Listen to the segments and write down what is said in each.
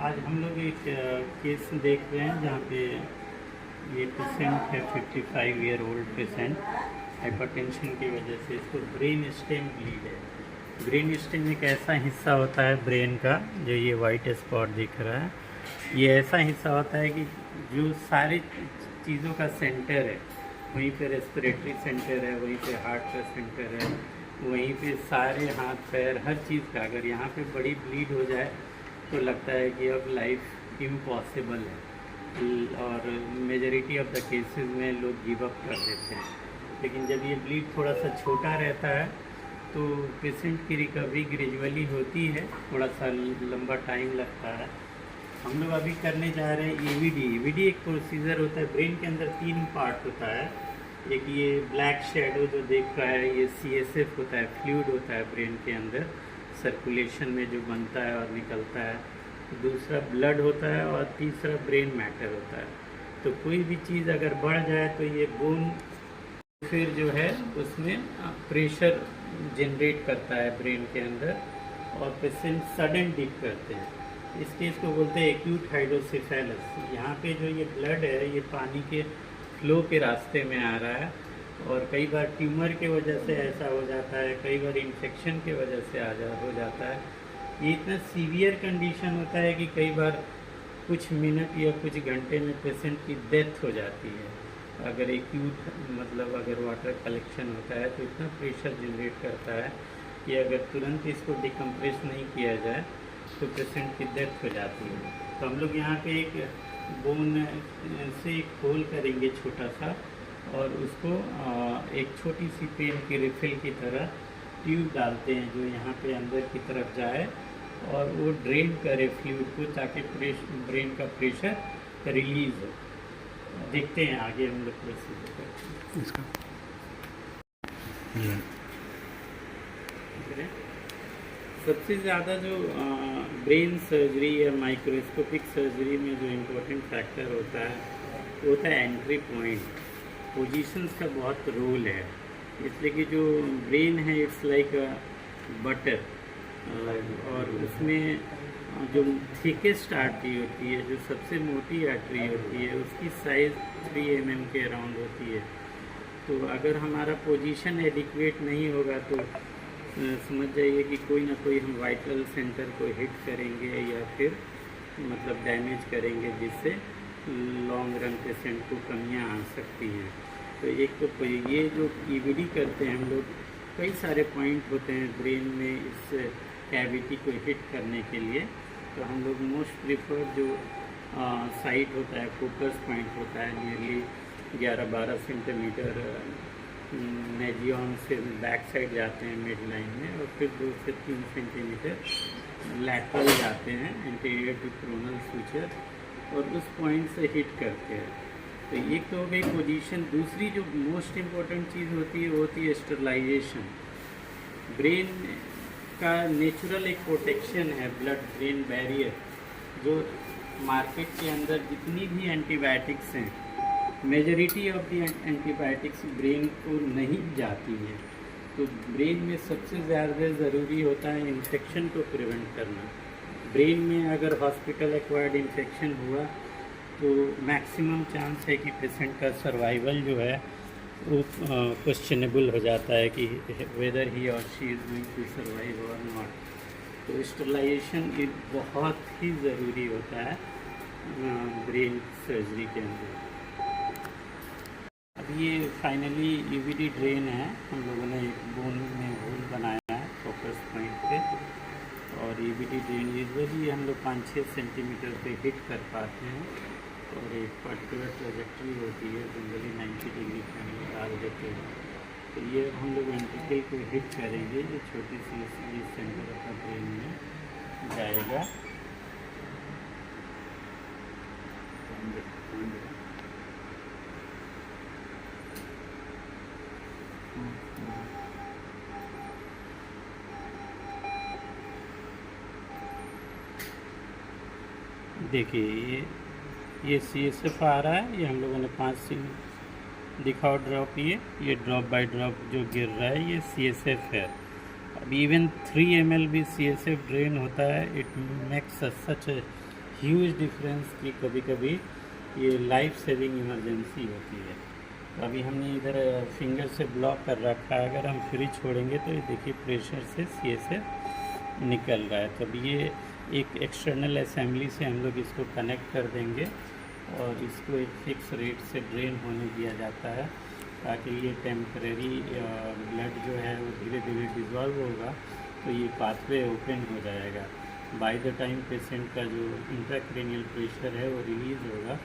आज हम लोग एक केस देख रहे हैं जहाँ पे ये पेशेंट है 55 ईयर ओल्ड पेशेंट। हाइपरटेंशन की वजह से इसको ब्रेन स्टेम ब्लीड है। ब्रेन स्टेम एक ऐसा हिस्सा होता है ब्रेन का, जो ये वाइट स्पॉट दिख रहा है, ये ऐसा हिस्सा होता है कि जो सारी चीज़ों का सेंटर है, वहीं पे रेस्पिरेटरी सेंटर है, वहीं पे हार्ट का सेंटर है, वहीं पे सारे हाथ पैर हर चीज़ का। अगर यहाँ पे बड़ी ब्लीड हो जाए तो लगता है कि अब लाइफ इम्पॉसिबल है और मेजॉरिटी ऑफ द केसेस में लोग गिव अप कर देते हैं। लेकिन जब ये ब्लीड थोड़ा सा छोटा रहता है तो पेशेंट की रिकवरी ग्रेजुअली होती है, थोड़ा सा लंबा टाइम लगता है। हम लोग अभी करने जा रहे हैं ईवीडी। ईवीडी एक प्रोसीजर होता है, ब्रेन के अंदर 3 पार्ट होता है। एक ये ब्लैक शेडो जो देख रहा है, ये CSF होता है, फ्लूइड होता है ब्रेन के अंदर सर्कुलेशन में जो बनता है और निकलता है। दूसरा ब्लड होता है और तीसरा ब्रेन मैटर होता है। तो कोई भी चीज़ अगर बढ़ जाए तो ये बोन फिर जो है उसमें प्रेशर जनरेट करता है ब्रेन के अंदर और पेशेंट सडन डिप करते हैं। इस केस को बोलते हैं एक्यूट हाइड्रोसेफेलस। यहाँ पे जो ये ब्लड है ये पानी के फ्लो के रास्ते में आ रहा है और कई बार ट्यूमर के वजह से ऐसा हो जाता है, कई बार इन्फेक्शन के वजह से हो जाता है। ये इतना सीवियर कंडीशन होता है कि कई बार कुछ मिनट या कुछ घंटे में पेशेंट की डेथ हो जाती है। अगर एक्यूट मतलब अगर वाटर कलेक्शन होता है तो इतना प्रेशर जनरेट करता है कि अगर तुरंत इसको डिकम्प्रेस नहीं किया जाए तो पेशेंट की डेथ हो जाती है। तो हम लोग यहाँ पे एक बोन से एक होल करेंगे छोटा सा और उसको एक छोटी सी पेन की रिफिल की तरह ट्यूब डालते हैं जो यहाँ पे अंदर की तरफ जाए और वो ड्रेन करे फ्लूइड को, ताकि ब्रेन का प्रेशर रिलीज हो। देखते हैं आगे हम लोग प्रोसीजर करते हैं इसका। सबसे ज़्यादा जो ब्रेन सर्जरी या माइक्रोस्कोपिक सर्जरी में जो इम्पोर्टेंट फैक्टर होता है वो होता है एंट्री पॉइंट। पोजीशंस का बहुत रोल है, इसलिए कि जो ब्रेन है इट्स लाइक अ बटर और उसमें जो थिकेस्ट आर्टरी होती है, जो सबसे मोटी आर्टरी होती है, उसकी साइज़ 3 mm के अराउंड होती है। तो अगर हमारा पोजीशन एडिक्वेट नहीं होगा तो समझ जाइए कि कोई ना कोई हम वाइटल सेंटर को हिट करेंगे या फिर मतलब डैमेज करेंगे, जिससे लॉन्ग रन पेशेंट को कमियां आ सकती हैं। तो एक तो ये जो EVD करते हैं हम लोग, कई सारे पॉइंट होते हैं ब्रेन में इस कैविटी को हिट करने के लिए। तो हम लोग मोस्ट प्रिफर्ड जो साइट होता है, फोकस पॉइंट होता है, नियरली 11-12 सेंटीमीटर मेजियन से बैक साइड जाते हैं मिड लाइन में, और फिर 2 से 3 सेंटीमीटर लैटरल जाते हैं एंटीरियर टू कोरोनल सूचर और उस पॉइंट से हिट करते हैं। तो एक तो हो गई पोजीशन। दूसरी जो मोस्ट इम्पोर्टेंट चीज़ होती है वो होती है स्टरलाइजेशन। ब्रेन का नेचुरल एक प्रोटेक्शन है ब्लड ब्रेन बैरियर, जो मार्केट के अंदर जितनी भी एंटीबायोटिक्स हैं, majority of the antibiotics brain को नहीं जाती है। तो ब्रेन में सबसे ज़्यादा ज़रूरी होता है इन्फेक्शन को प्रिवेंट करना। ब्रेन में अगर हॉस्पिटल एक्वायर्ड इन्फेक्शन हुआ तो मैक्सिमम चांस है कि पेशेंट का सर्वाइवल जो है वो क्वेश्चनेबल हो जाता है कि वेदर ही और she is going to survive और नॉट। तो स्टरलाइजेशन एक बहुत ही ज़रूरी होता है ब्रेन सर्जरी के अंदर। अब ये फाइनली EVD ड्रेन है, हम लोगों ने एक बोन में होल बनाया है फोकस पॉइंट पे, और EVD ड्रेन यूजुअली हम लोग 5-6 सेंटीमीटर पे हिट कर पाते हैं और एक पर्टिकुलर ट्रेजेक्ट्री होती है, जनरली 90 डिग्री पे हम लोग डाल देते हैं। तो ये हम लोग वेंट्रिकल को हिट करेंगे, जो छोटी सी सेंटर ऑफ द ब्रेन में जाएगा। देखिए ये CSF आ रहा है, ये हम लोगों ने 5 दिखाओ ड्रॉप, ये ड्रॉप बाय ड्रॉप जो गिर रहा है ये CSF है। अब इवन 3 ml भी CSF ड्रेन होता है, it makes such huge difference कि कभी कभी ये लाइफ सेविंग इमरजेंसी होती है। तो अभी हमने इधर फिंगर से ब्लॉक कर रखा है, अगर हम फ्री छोड़ेंगे तो ये देखिए प्रेशर से सी से निकल रहा है। तो अब ये एक एक्सटर्नल असेंबली से हम लोग इसको कनेक्ट कर देंगे और इसको एक फिक्स रेट से ड्रेन होने दिया जाता है, ताकि ये टेम्परेरी ब्लड जो है वो धीरे धीरे डिज़ोल्व होगा, तो ये पाथवे ओपन हो जाएगा। बाय द टाइम पेशेंट का जो इंट्राक्रैनियल प्रेशर है वो रिलीज़ होगा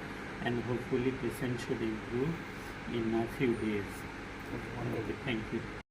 and hopefully patient should improve in few days. Thank you.